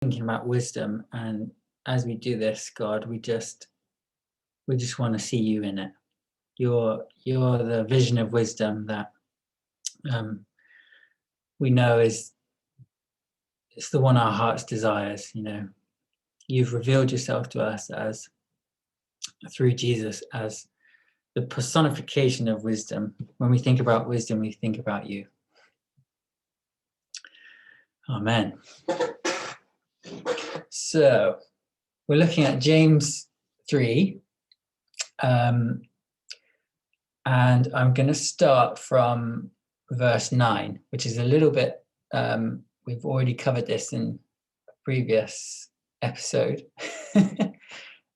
thinking about wisdom, and as we do this, God, we just want to see you in it. You're the vision of wisdom that we know it's the one our hearts desires. You've revealed yourself to us as through Jesus as the personification of wisdom. When we think about wisdom, we think about you. Amen. So we're looking at James 3, and I'm going to start from verse 9, which is a little bit, we've already covered this in a previous episode.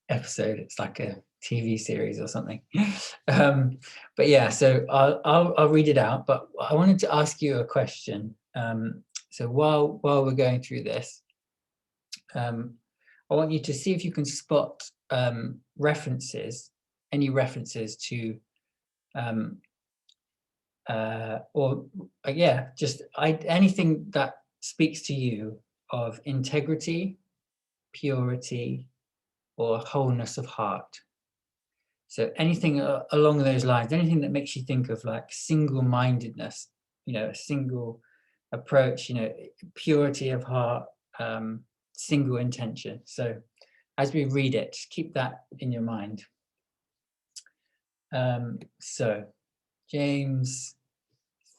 It's like a TV series or something. But yeah, so I'll read it out, but I wanted to ask you a question. So while we're going through this, I want you to see if you can spot any references to anything that speaks to you of integrity, purity, or wholeness of heart. So anything along those lines, anything that makes you think of like single-mindedness, a single approach, purity of heart, single intention. So as we read it, just keep that in your mind. So James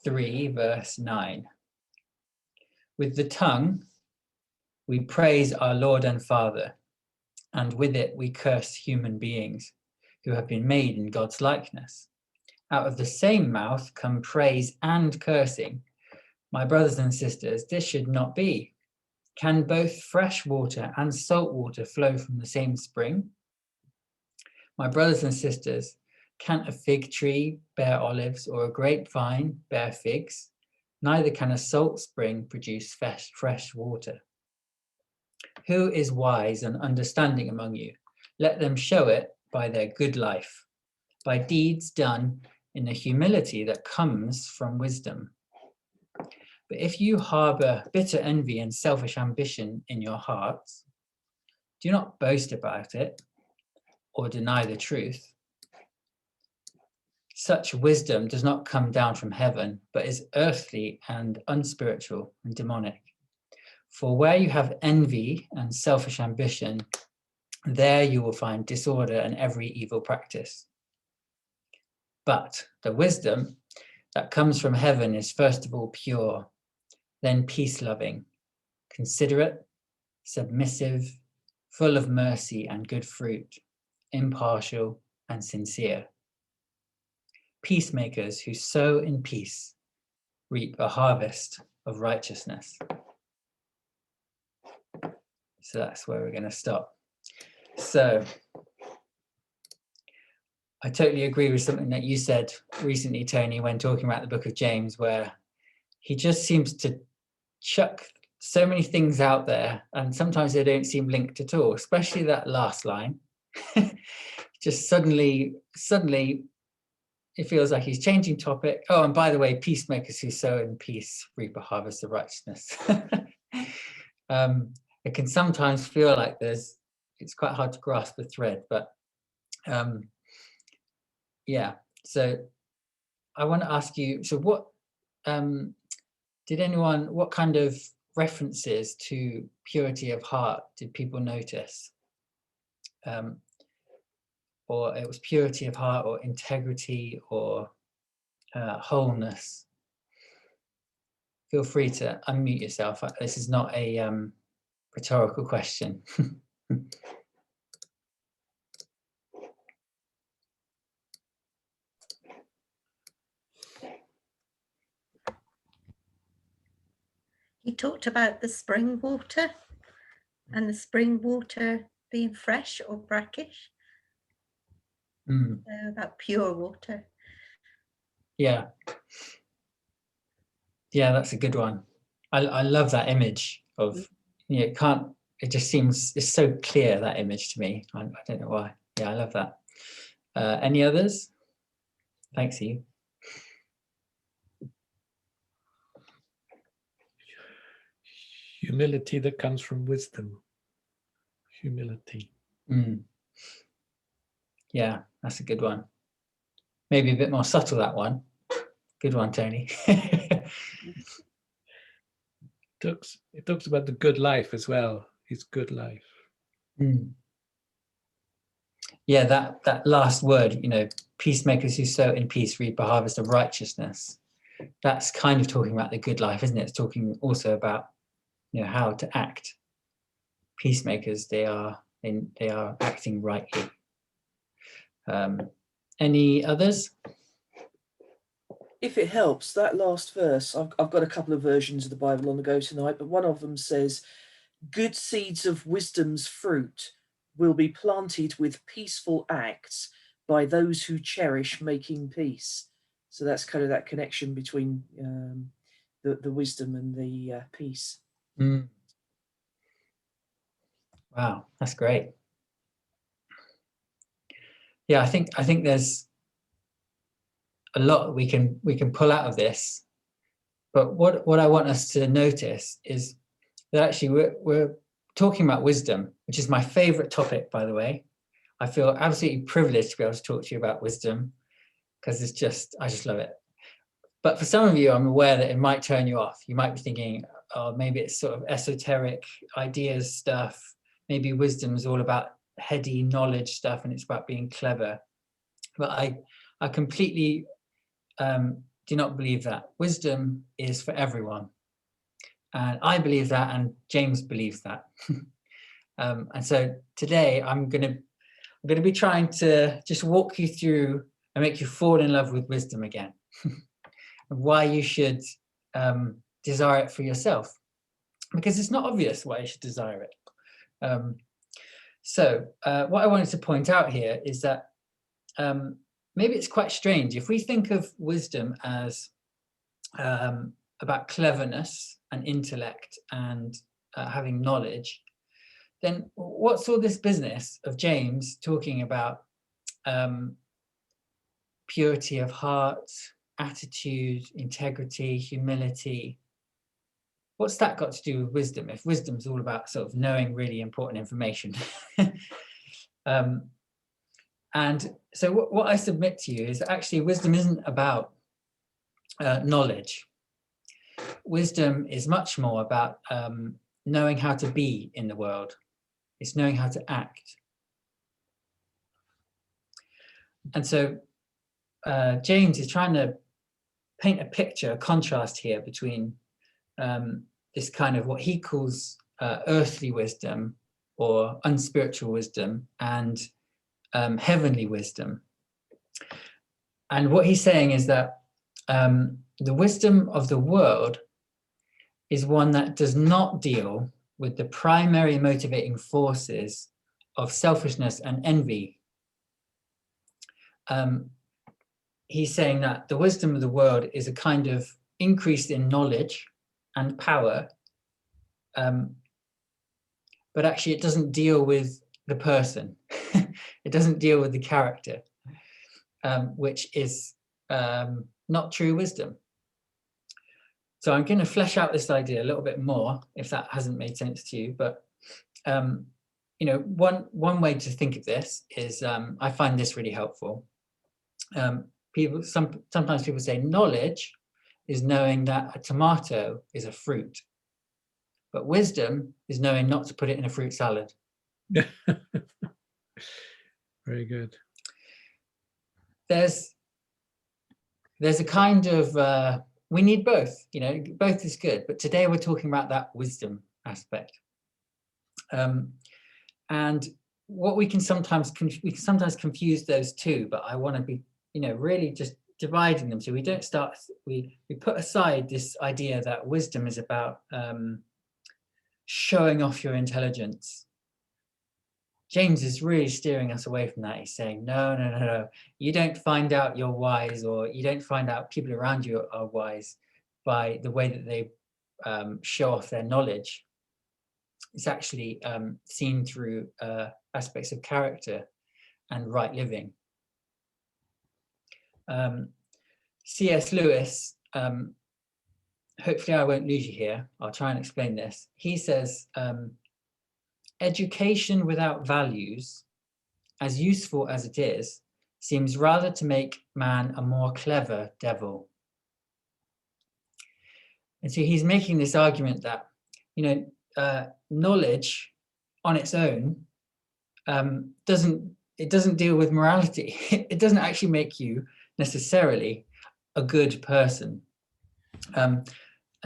3 verse 9. With the tongue we praise our Lord and Father, and with it we curse human beings who have been made in God's likeness. Out of the same mouth come praise and cursing. My brothers and sisters, this should not be. Can both fresh water and salt water flow from the same spring? My brothers and sisters, can't a fig tree bear olives or a grapevine bear figs? Neither can a salt spring produce fresh water. Who is wise and understanding among you? Let them show it by their good life, by deeds done in the humility that comes from wisdom. But if you harbor bitter envy and selfish ambition in your hearts, do not boast about it or deny the truth. Such wisdom does not come down from heaven, but is earthly and unspiritual and demonic. For where you have envy and selfish ambition, there you will find disorder and every evil practice. But the wisdom that comes from heaven is first of all pure, then peace-loving, considerate, submissive, full of mercy and good fruit, impartial and sincere. Peacemakers who sow in peace reap a harvest of righteousness. So that's where we're going to stop. So I totally agree with something that you said recently, Tony, when talking about the book of James, where he just seems to chuck so many things out there, and sometimes they don't seem linked at all, especially that last line. Just suddenly it feels like he's changing topic. Oh, and by the way, peacemakers who sow in peace reap a harvest of righteousness. It can sometimes feel like it's quite hard to grasp the thread, but yeah. So I want to ask you, so what kind of references to purity of heart did people notice? Or it was purity of heart or integrity or wholeness. Feel free to unmute yourself. This is not a rhetorical question. He talked about the spring water and the spring water being fresh or brackish. So about pure water. Yeah, that's a good one. I love that image of, it just seems, it's so clear, that image to me. I don't know why. Yeah, I love that. Any others? Thanks, you. Humility that comes from wisdom. Humility. Yeah, that's a good one. Maybe a bit more subtle, that one. Good one, Tony. It talks about the good life as well. His good life. Yeah, that last word, peacemakers who sow in peace reap a harvest of righteousness. That's kind of talking about the good life, isn't it? It's talking also about how to act. Peacemakers, they are acting rightly. Any others? If it helps, that last verse, I've got a couple of versions of the Bible on the go tonight, but one of them says, good seeds of wisdom's fruit will be planted with peaceful acts by those who cherish making peace. So that's kind of that connection between the wisdom and the peace. Wow, that's great. Yeah, I think there's a lot we can pull out of this, but what I want us to notice is that actually we're talking about wisdom, which is my favorite topic, by the way. I feel absolutely privileged to be able to talk to you about wisdom because I just love it. But for some of you, I'm aware that it might turn you off. You might be thinking, oh, maybe it's sort of esoteric ideas stuff. Maybe wisdom is all about heady knowledge stuff and it's about being clever. But I completely do not believe that. Wisdom is for everyone. And I believe that, and James believes that. And so today I'm going to be trying to just walk you through and make you fall in love with wisdom again. And why you should desire it for yourself. Because it's not obvious why you should desire it. So what I wanted to point out here is that maybe it's quite strange. If we think of wisdom as about cleverness and intellect and having knowledge, then what's all this business of James talking about purity of heart, attitude, integrity, humility? What's that got to do with wisdom, if wisdom's all about sort of knowing really important information? And so what I submit to you is that actually wisdom isn't about knowledge. Wisdom is much more about knowing how to be in the world. It's knowing how to act. And so James is trying to paint a picture, a contrast here between this kind of what he calls earthly wisdom or unspiritual wisdom and heavenly wisdom. And what he's saying is that the wisdom of the world is one that does not deal with the primary motivating forces of selfishness and envy. He's saying that the wisdom of the world is a kind of increase in knowledge and power, but actually it doesn't deal with the person. It doesn't deal with the character, which is not true wisdom. So I'm going to flesh out this idea a little bit more, if that hasn't made sense to you. But one way to think of this is I find this really helpful. Sometimes people say knowledge is knowing that a tomato is a fruit, but wisdom is knowing not to put it in a fruit salad. Very good. There's a kind of we need both, both is good, but today we're talking about that wisdom aspect. And what we can sometimes confuse those two, but I want to be really just dividing them so we don't start, we put aside this idea that wisdom is about showing off your intelligence. James is really steering us away from that. He's saying, no. You don't find out you're wise, or you don't find out people around you are wise by the way that they show off their knowledge. It's actually seen through aspects of character and right living. C.S. Lewis, hopefully I won't lose you here. I'll try and explain this. He says, education without values, as useful as it is, seems rather to make man a more clever devil. And so he's making this argument that, knowledge on its own doesn't deal with morality. It doesn't actually make you necessarily a good person. And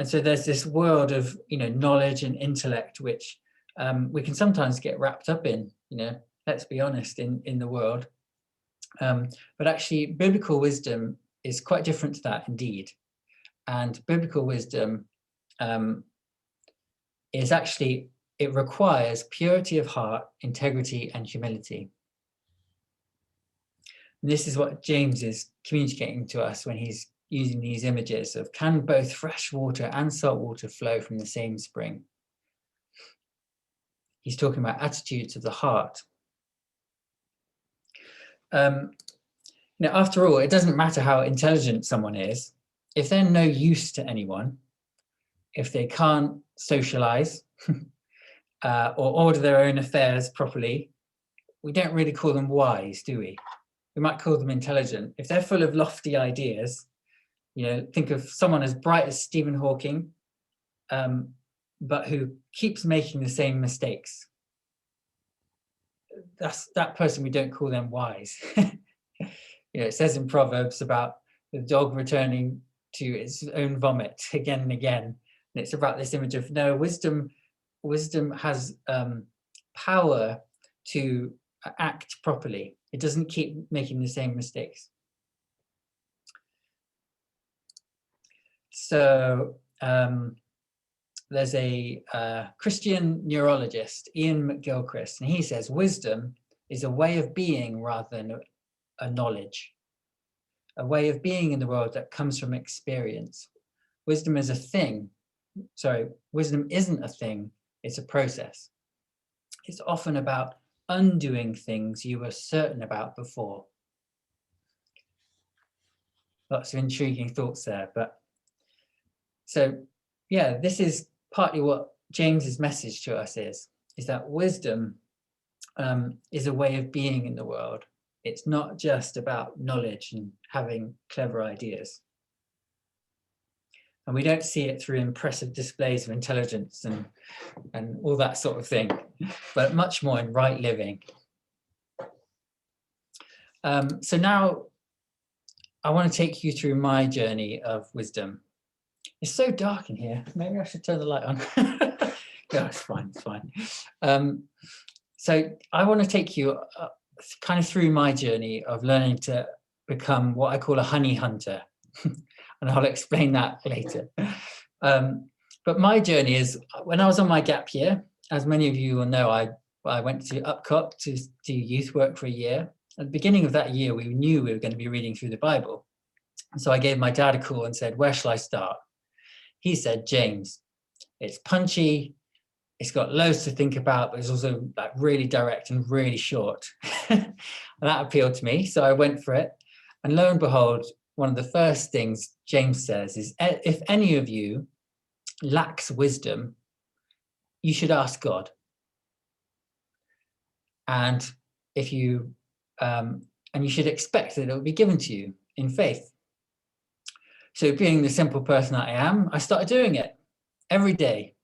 so there's this world of knowledge and intellect which we can sometimes get wrapped up in, let's be honest, in the world. But actually biblical wisdom is quite different to that indeed. And biblical wisdom is actually, it requires purity of heart, integrity, and humility. And this is what James is communicating to us when he's using these images of, can both fresh water and salt water flow from the same spring? He's talking about attitudes of the heart. After all, it doesn't matter how intelligent someone is. If they're no use to anyone, if they can't socialize or order their own affairs properly, we don't really call them wise, do we? We might call them intelligent. If they're full of lofty ideas, think of someone as bright as Stephen Hawking, but who keeps making the same mistakes. That person, we don't call them wise. It says in Proverbs about the dog returning to its own vomit again and again. And it's about this image of, no, wisdom has power to act properly. It doesn't keep making the same mistakes. So there's a Christian neurologist, Ian McGilchrist, and he says wisdom is a way of being rather than a knowledge, a way of being in the world that comes from experience. Wisdom is a thing. Sorry, wisdom isn't a thing, it's a process. It's often about undoing things you were certain about before. Lots of intriguing thoughts there, but so yeah, this is partly what James's message to us is that wisdom is a way of being in the world. It's not just about knowledge and having clever ideas. And we don't see it through impressive displays of intelligence and all that sort of thing, but much more in right living. So now I want to take you through my journey of wisdom. It's so dark in here. Maybe I should turn the light on. No, it's fine, it's fine. So I want to take you kind of through my journey of learning to become what I call a honey hunter. And I'll explain that later. But my journey is, when I was on my gap year, as many of you will know, I went to Upcott to do youth work for a year. At the beginning of that year, we knew we were going to be reading through the Bible. And so I gave my dad a call and said, where shall I start? He said, James, it's punchy, it's got loads to think about, but it's also like really direct and really short. And that appealed to me, so I went for it. And lo and behold, one of the first things James says is, if any of you lacks wisdom, you should ask God. And if you and you should expect that it will be given to you in faith. So being the simple person that I am, I started doing it every day.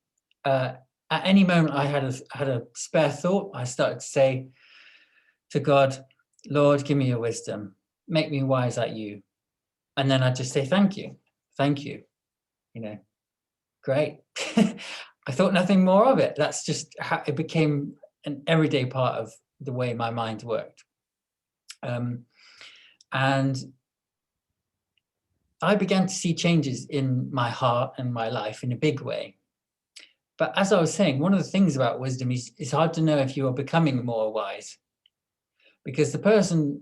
At any moment I had a spare thought, I started to say to God, Lord, give me your wisdom, make me wise like you. And then I'd just say, thank you, great. I thought nothing more of it. That's just how it became an everyday part of the way my mind worked. And I began to see changes in my heart and my life in a big way. But as I was saying, one of the things about wisdom is it's hard to know if you are becoming more wise, because a person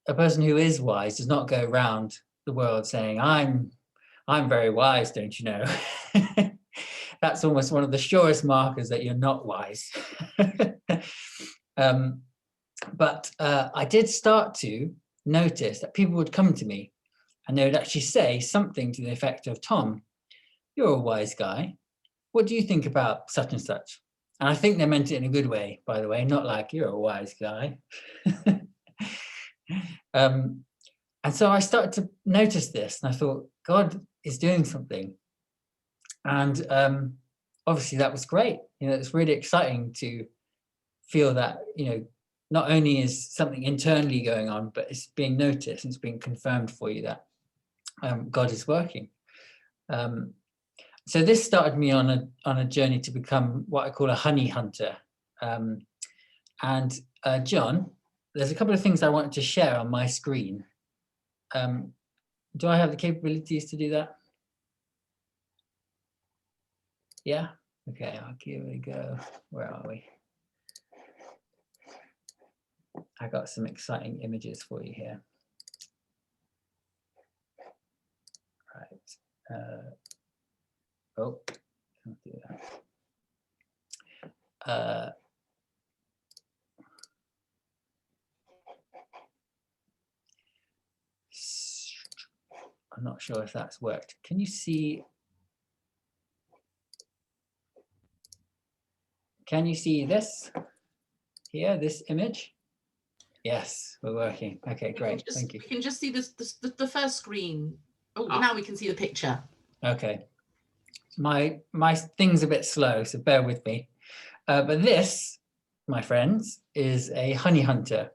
who is wise does not go around the world saying, I'm very wise, don't you know? That's almost one of the surest markers that you're not wise. But I did start to notice that people would come to me and they would actually say something to the effect of, Tom, you're a wise guy. What do you think about such and such? And I think they meant it in a good way, by the way, not like you're a wise guy. And so I started to notice this, and I thought, God is doing something. And obviously that was great. It's really exciting to feel that, not only is something internally going on, but it's being noticed, and it's being confirmed for you that God is working. So this started me on a journey to become what I call a honey hunter. John, there's a couple of things I wanted to share on my screen. Do I have the capabilities to do that? Yeah? Okay, I'll give it a go. Where are we? I got some exciting images for you here. Right. Oh, can't do that. I'm not sure if that's worked. Can you see? Can you see this here, this image? Yes, we're working. Okay, great. Thank you. We can just see the first screen. Oh, now we can see the picture. Okay. My thing's a bit slow, so bear with me. But this, my friends, is a honey hunter.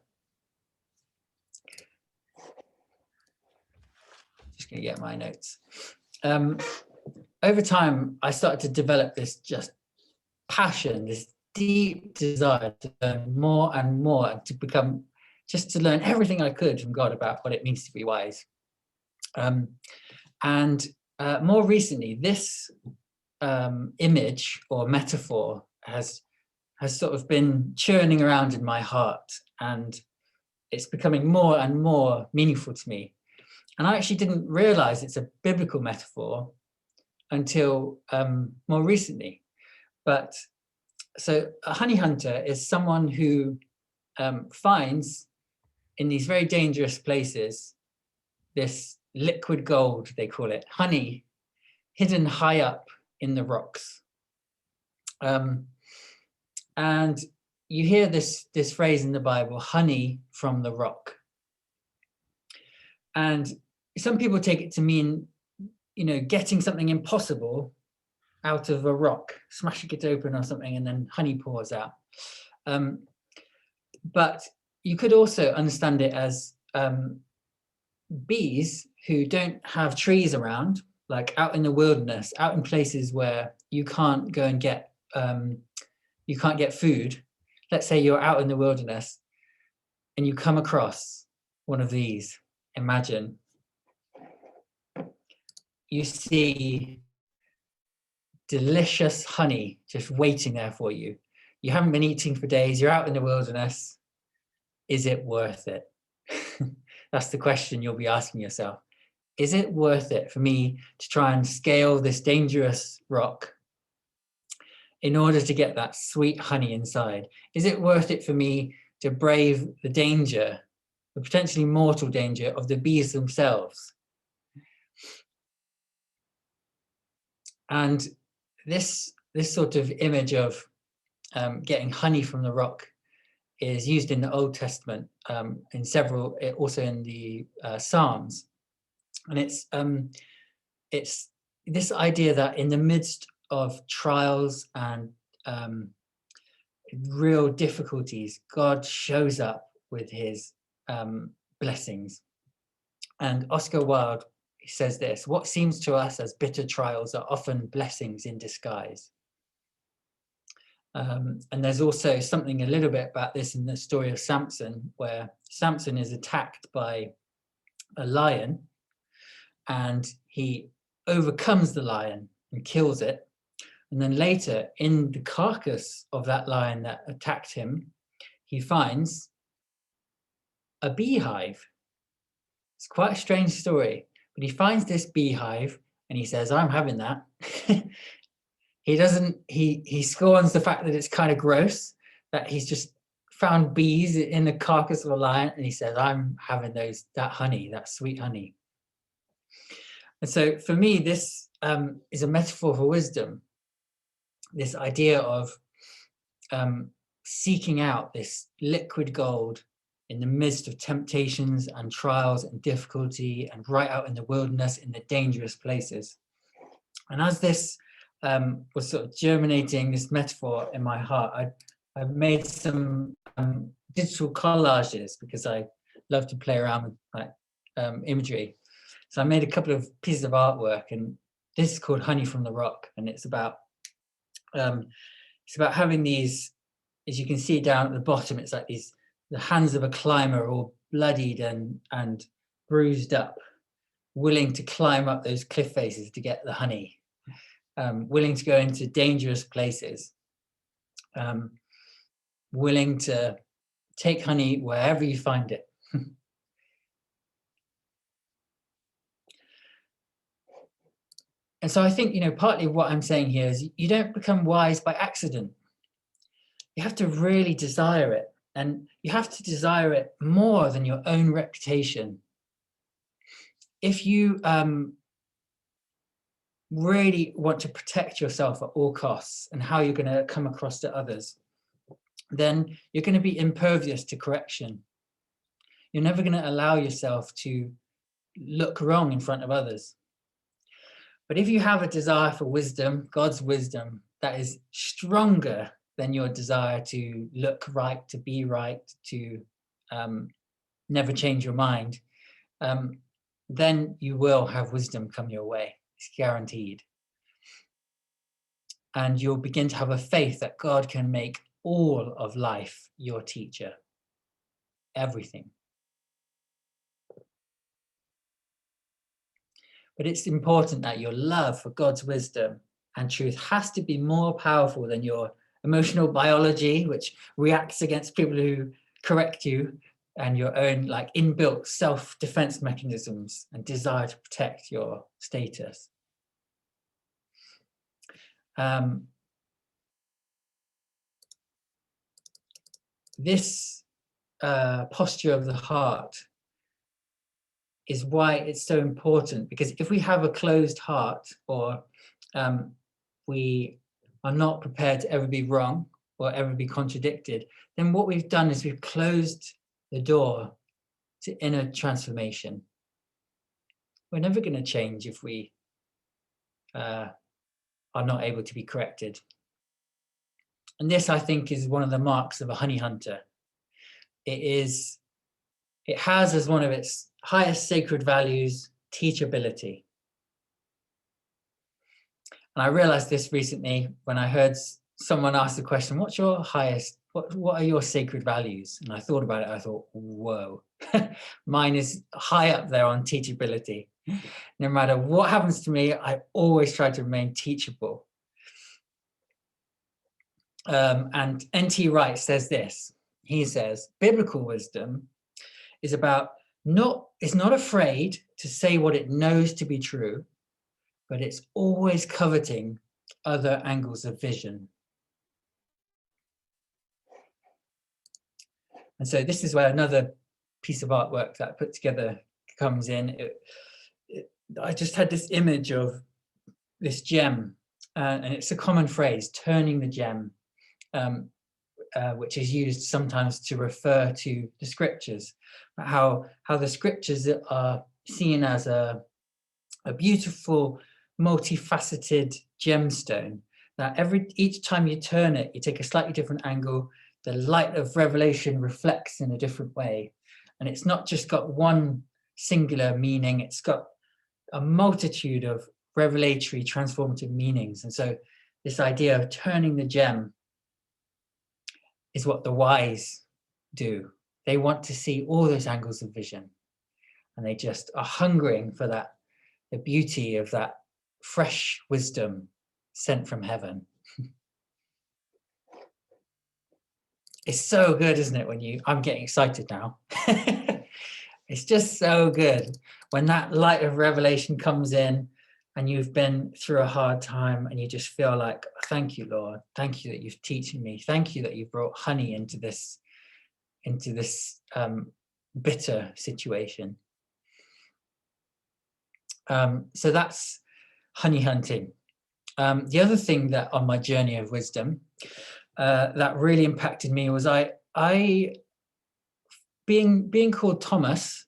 Just going to get my notes. Over time, I started to develop this just passion, this deep desire to learn more and more, and to learn everything I could from God about what it means to be wise. More recently, this image or metaphor has sort of been churning around in my heart, and it's becoming more and more meaningful to me. And I actually didn't realize it's a biblical metaphor until more recently. But so a honey hunter is someone who finds in these very dangerous places this liquid gold, they call it, honey, hidden high up in the rocks. And you hear this phrase in the Bible, honey from the rock. And some people take it to mean, getting something impossible out of a rock, smashing it open or something, and then honey pours out. But you could also understand it as bees who don't have trees around, like out in the wilderness, out in places where you can't go and get food. Let's say you're out in the wilderness and you come across one of these. Imagine you see delicious honey just waiting there for you. You haven't been eating for days. You're out in the wilderness. Is it worth it? That's the question you'll be asking yourself. Is it worth it for me to try and scale this dangerous rock in order to get that sweet honey inside? Is it worth it for me to brave the danger, the potentially mortal danger of the bees themselves? And this sort of image of getting honey from the rock is used in the Old Testament, in several, also in the Psalms. And it's this idea that in the midst of trials and real difficulties, God shows up with his blessings. And Oscar Wilde says this: what seems to us as bitter trials are often blessings in disguise. And there's also something a little bit about this in the story of Samson, where Samson is attacked by a lion and he overcomes the lion and kills it. And then later, in the carcass of that lion that attacked him, he finds a beehive. It's quite a strange story, but he finds this beehive and he says, I'm having that. He scorns the fact that it's kind of gross, that he's just found bees in the carcass of a lion, and he says, I'm having that honey, that sweet honey. And so for me, this is a metaphor for wisdom. This idea of seeking out this liquid gold in the midst of temptations and trials and difficulty, and right out in the wilderness, in the dangerous places. And as this was sort of germinating, this metaphor in my heart, I made some digital collages, because I love to play around with like imagery. So I made a couple of pieces of artwork, and this is called Honey from the Rock, and it's about having these, as you can see down at the bottom, it's like these, the hands of a climber all bloodied and bruised up, willing to climb up those cliff faces to get the honey, willing to go into dangerous places, willing to take honey wherever you find it. And so I think, partly what I'm saying here is you don't become wise by accident. You have to really desire it, and you have to desire it more than your own reputation. If you really want to protect yourself at all costs and how you're going to come across to others, then you're going to be impervious to correction. You're never going to allow yourself to look wrong in front of others. But if you have a desire for wisdom, God's wisdom, that is stronger than your desire to look right, to be right, to never change your mind, then you will have wisdom come your way. It's guaranteed. And you'll begin to have a faith that God can make all of life your teacher. Everything. But it's important that your love for God's wisdom and truth has to be more powerful than your emotional biology, which reacts against people who correct you, and your own like inbuilt self-defense mechanisms and desire to protect your status. This posture of the heart is why it's so important, because if we have a closed heart, or we are not prepared to ever be wrong or ever be contradicted, then what we've done is we've closed the door to inner transformation. We're never going to change if we are not able to be corrected. And this, I think, is one of the marks of a honey hunter. It has as one of its highest sacred values teachability. And I realized this recently when I heard someone ask the question, what are your sacred values? And I thought about it, I thought, whoa, mine is high up there on teachability. No matter what happens to me, I always try to remain teachable. And N.T. Wright says this. He says, biblical wisdom is not afraid to say what it knows to be true, but it's always coveting other angles of vision. And so this is where another piece of artwork that I put together comes in. I just had this image of this gem, and it's a common phrase, turning the gem, which is used sometimes to refer to the scriptures, how the scriptures are seen as a beautiful, multifaceted gemstone, that each time you turn it, you take a slightly different angle, the light of revelation reflects in a different way. And it's not just got one singular meaning, it's got a multitude of revelatory, transformative meanings. And so this idea of turning the gem is what the wise do. They want to see all those angles of vision, and they just are hungering for that, the beauty of that fresh wisdom sent from heaven. It's so good, isn't it? I'm getting excited now. It's just so good when that light of revelation comes in and you've been through a hard time and you just feel like, thank you, Lord. Thank you that you've teaching me. Thank you that you've brought honey into this bitter situation. So that's honey hunting. The other thing that on my journey of wisdom that really impacted me was I being called Thomas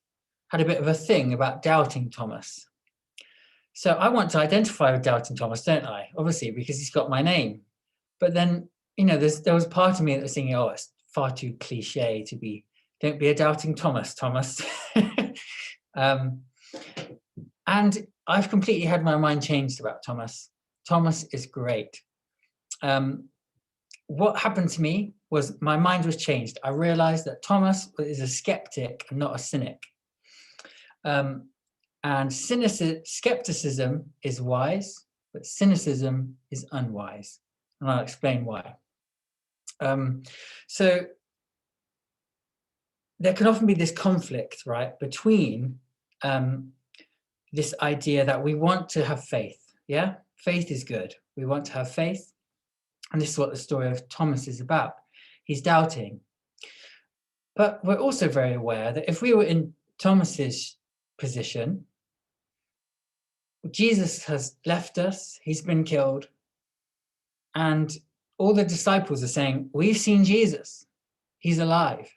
had a bit of a thing about doubting Thomas. So I want to identify with doubting Thomas, don't I? Obviously, because he's got my name. But then, you know, there was part of me that was thinking, oh, it's far too cliche to be, don't be a doubting Thomas. And I've completely had my mind changed about Thomas. Thomas is great. What happened to me was my mind was changed. I realized that Thomas is a skeptic and not a cynic. And skepticism is wise, but cynicism is unwise. And I'll explain why. So there can often be this conflict, right, between this idea that we want to have faith. Yeah, faith is good. We want to have faith. And this is what the story of Thomas is about. He's doubting. But we're also very aware that if we were in Thomas's position, Jesus has left us, he's been killed, and all the disciples are saying, we've seen Jesus, he's alive.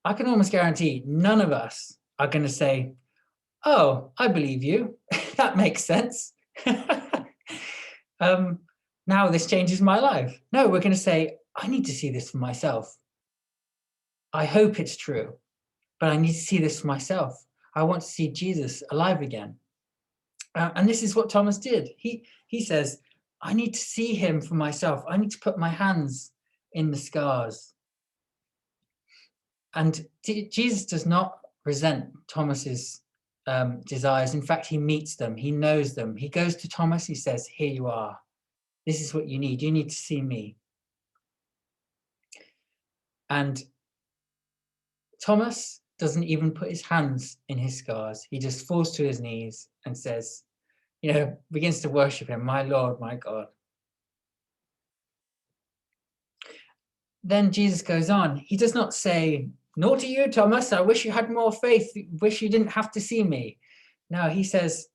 I can almost guarantee none of us are going to say, oh, I believe you, that makes sense. Now this changes my life. No, we're going to say, I need to see this for myself. I hope it's true, but I need to see this for myself. I want to see Jesus alive again. And this is what Thomas did. He says, I need to see him for myself. I need to put my hands in the scars. And Jesus does not resent Thomas's desires. In fact, he meets them. He knows them. He goes to Thomas. He says, here you are. This is what you need. You need to see me. And Thomas doesn't even put his hands in his scars. He just falls to his knees and says, you know, begins to worship him, my Lord, my God. Then Jesus goes on. He does not say, naughty you, Thomas, I wish you had more faith, wish you didn't have to see me. No, he says,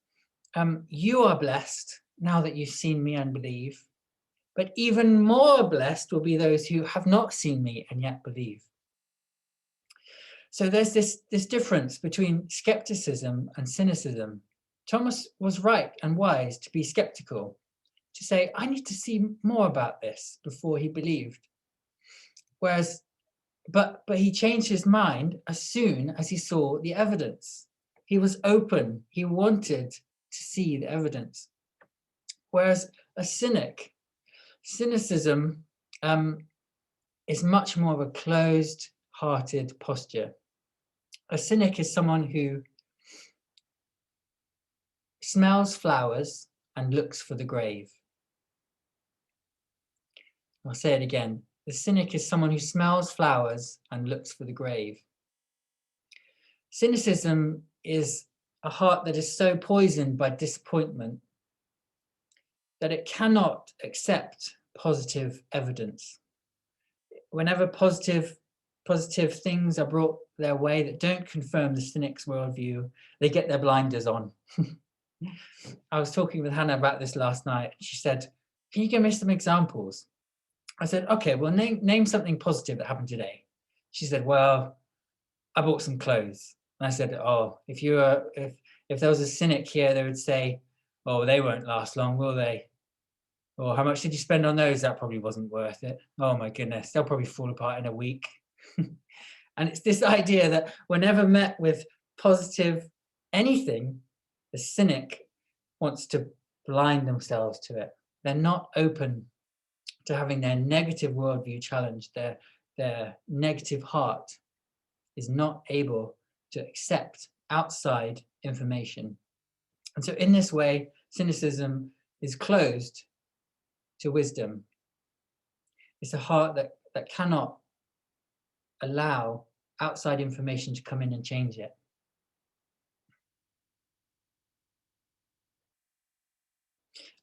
you are blessed now that you've seen me and believe, but even more blessed will be those who have not seen me and yet believe. So there's this difference between skepticism and cynicism. Thomas was right and wise to be skeptical, to say, I need to see more about this before he believed. Whereas, but he changed his mind as soon as he saw the evidence. He was open. He wanted to see the evidence. Whereas a cynicism is much more of a closed-hearted posture. A cynic is someone who smells flowers and looks for the grave. I'll say it again. The cynic is someone who smells flowers and looks for the grave. Cynicism is a heart that is so poisoned by disappointment that it cannot accept positive evidence. Whenever positive things are brought their way that don't confirm the cynic's worldview, they get their blinders on. I was talking with Hannah about this last night. She said, can you give me some examples? I said, okay, well, name something positive that happened today. She said, well, I bought some clothes. And I said, oh, if there was a cynic here, they would say, oh, they won't last long, will they? Or how much did you spend on those? That probably wasn't worth it. Oh my goodness, they'll probably fall apart in a week. And it's this idea that whenever met with positive anything, the cynic wants to blind themselves to it. They're not open to having their negative worldview challenged. Their negative heart is not able to accept outside information. And so in this way, cynicism is closed to wisdom. It's a heart that cannot allow outside information to come in and change it.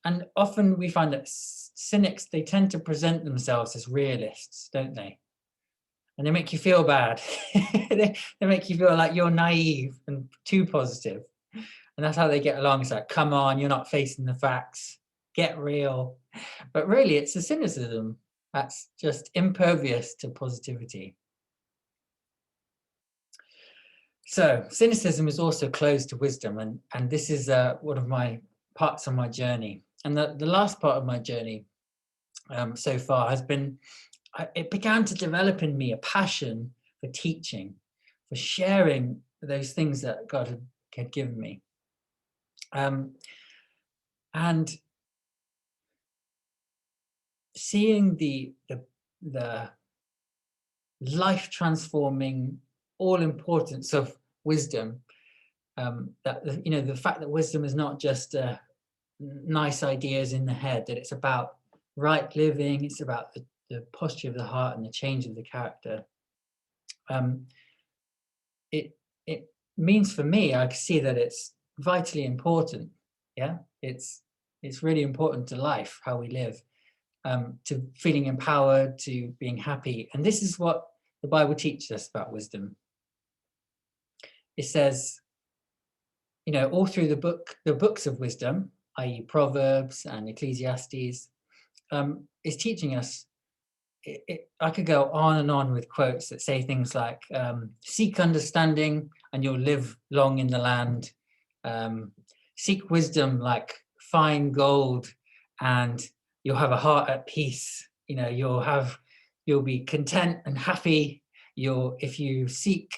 And often we find that cynics, they tend to present themselves as realists, don't they? And they make you feel bad. They make you feel like you're naive and too positive. And that's how they get along. It's like, come on, you're not facing the facts, get real. But really, it's a cynicism that's just impervious to positivity. So cynicism is also closed to wisdom, and this is one of my parts of my journey. And the last part of my journey so far has been, it began to develop in me a passion for teaching, for sharing those things that God had given me. And seeing the life transforming all importance of wisdom, that the fact that wisdom is not just nice ideas in the head, that it's about right living, it's about the posture of the heart and the change of the character. It means for me, I can see that it's vitally important. Yeah, it's really important to life, how we live, to feeling empowered, to being happy. And this is what the Bible teaches us about wisdom. It says, all through the books of wisdom, i.e. Proverbs and Ecclesiastes, is teaching us. I could go on and on with quotes that say things like, seek understanding and you'll live long in the land. Seek wisdom like fine gold and you'll have a heart at peace. You'll be content and happy. If you seek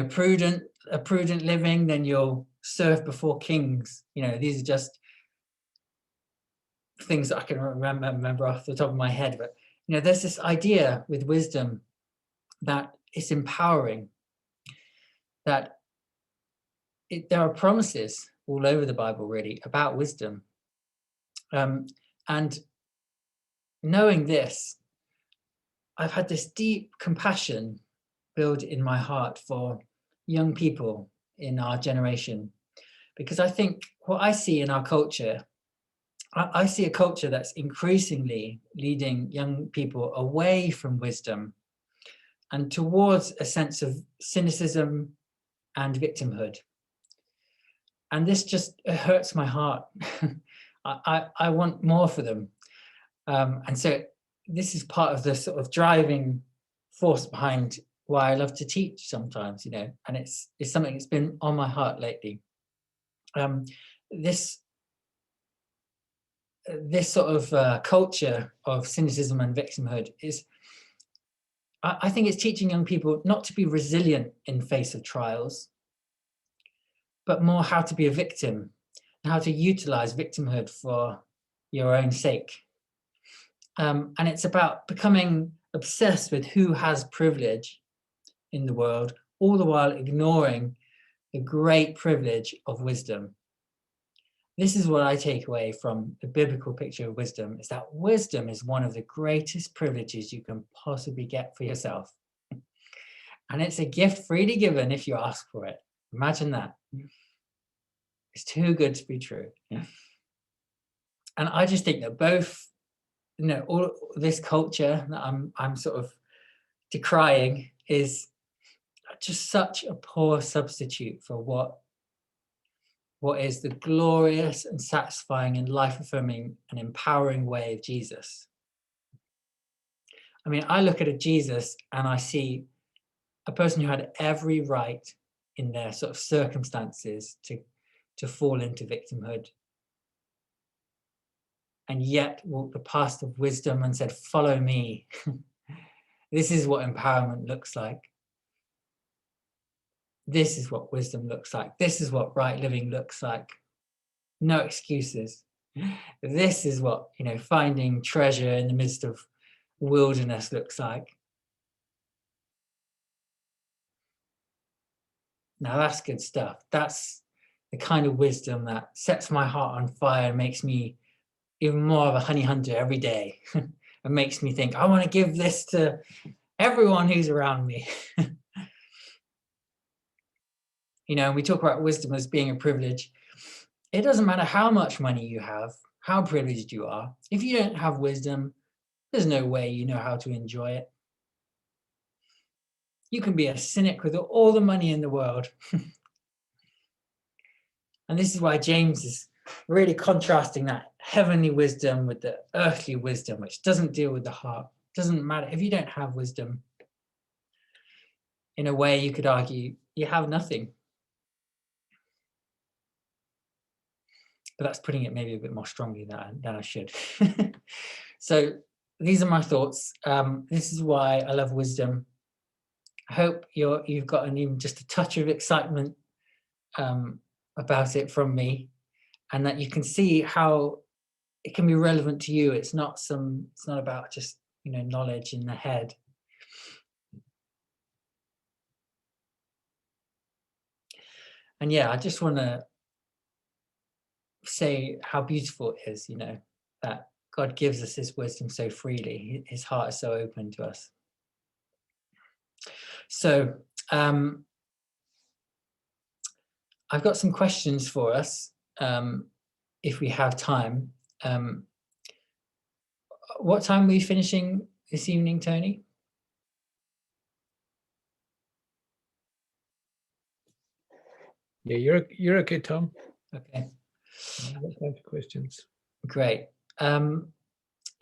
prudent living, then you'll serve before kings. These are just things that I can remember off the top of my head. But there's this idea with wisdom that it's empowering, that there are promises all over the Bible really about wisdom. And knowing this, I've had this deep compassion build in my heart for young people in our generation, because I think what I see in our culture, I see a culture that's increasingly leading young people away from wisdom and towards a sense of cynicism and victimhood. And this just hurts my heart. I want more for them. And so this is part of the sort of driving force behind why I love to teach sometimes, and it's something that's been on my heart lately. This sort of culture of cynicism and victimhood is, I think it's teaching young people not to be resilient in face of trials, but more how to be a victim and how to utilize victimhood for your own sake. And it's about becoming obsessed with who has privilege in the world, all the while ignoring the great privilege of wisdom. This is what I take away from the biblical picture of wisdom, is that wisdom is one of the greatest privileges you can possibly get for yourself. And it's a gift freely given if you ask for it. Imagine that. It's too good to be true. And I just think that both, all this culture that I'm sort of decrying is just such a poor substitute for what is the glorious and satisfying and life-affirming and empowering way of Jesus. I mean, I look at a Jesus and I see a person who had every right in their sort of circumstances to fall into victimhood, and yet walked the path of wisdom and said, follow me. This is what empowerment looks like. This is what wisdom looks like. This is what right living looks like. No excuses. This is what, finding treasure in the midst of wilderness looks like. Now that's good stuff. That's the kind of wisdom that sets my heart on fire and makes me even more of a honey hunter every day. And makes me think, I want to give this to everyone who's around me. We talk about wisdom as being a privilege. It doesn't matter how much money you have, how privileged you are. If you don't have wisdom, there's no way you know how to enjoy it. You can be a cynic with all the money in the world. And this is why James is really contrasting that heavenly wisdom with the earthly wisdom, which doesn't deal with the heart. Doesn't matter if you don't have wisdom. In a way, you could argue you have nothing. But that's putting it maybe a bit more strongly than I should. So these are my thoughts. This is why I love wisdom. I hope you've gotten even just a touch of excitement about it from me, and that you can see how it can be relevant to you. It's not about just, knowledge in the head. And yeah, I just want to say how beautiful it is, that God gives us his wisdom so freely. His heart is so open to us. So I've got some questions for us, if we have time. What time are we finishing this evening, Tony? Yeah, you're okay, Tom. Okay. I've got time for questions. Great.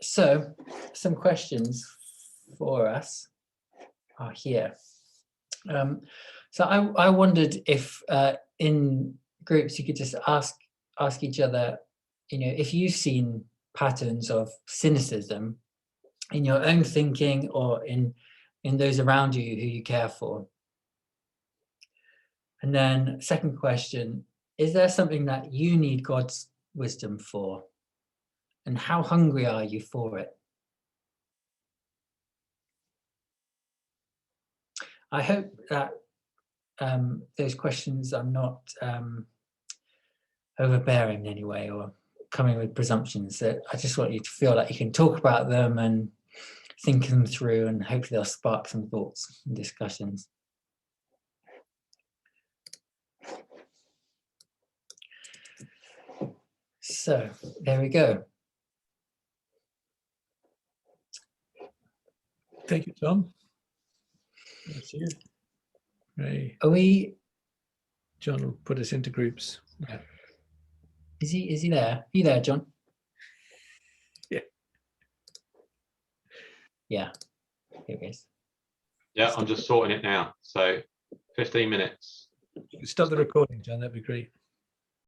So some questions for us are here. So I wondered if in groups you could just ask each other, if you've seen patterns of cynicism in your own thinking or in those around you who you care for. And then second question, is there something that you need God's wisdom for? And how hungry are you for it? I hope that those questions are not overbearing in any way or coming with presumptions. That I just want you to feel like you can talk about them and think them through, and hopefully they'll spark some thoughts and discussions. So there we go. Thank you, Tom. That's you. Ray. Are we? John will put us into groups. Yeah. Is he there? Are you there, John? Yeah. Yeah. Here he is. Yeah, I'm just sorting it now. So 15 minutes. You can stop the recording, John. That'd be great.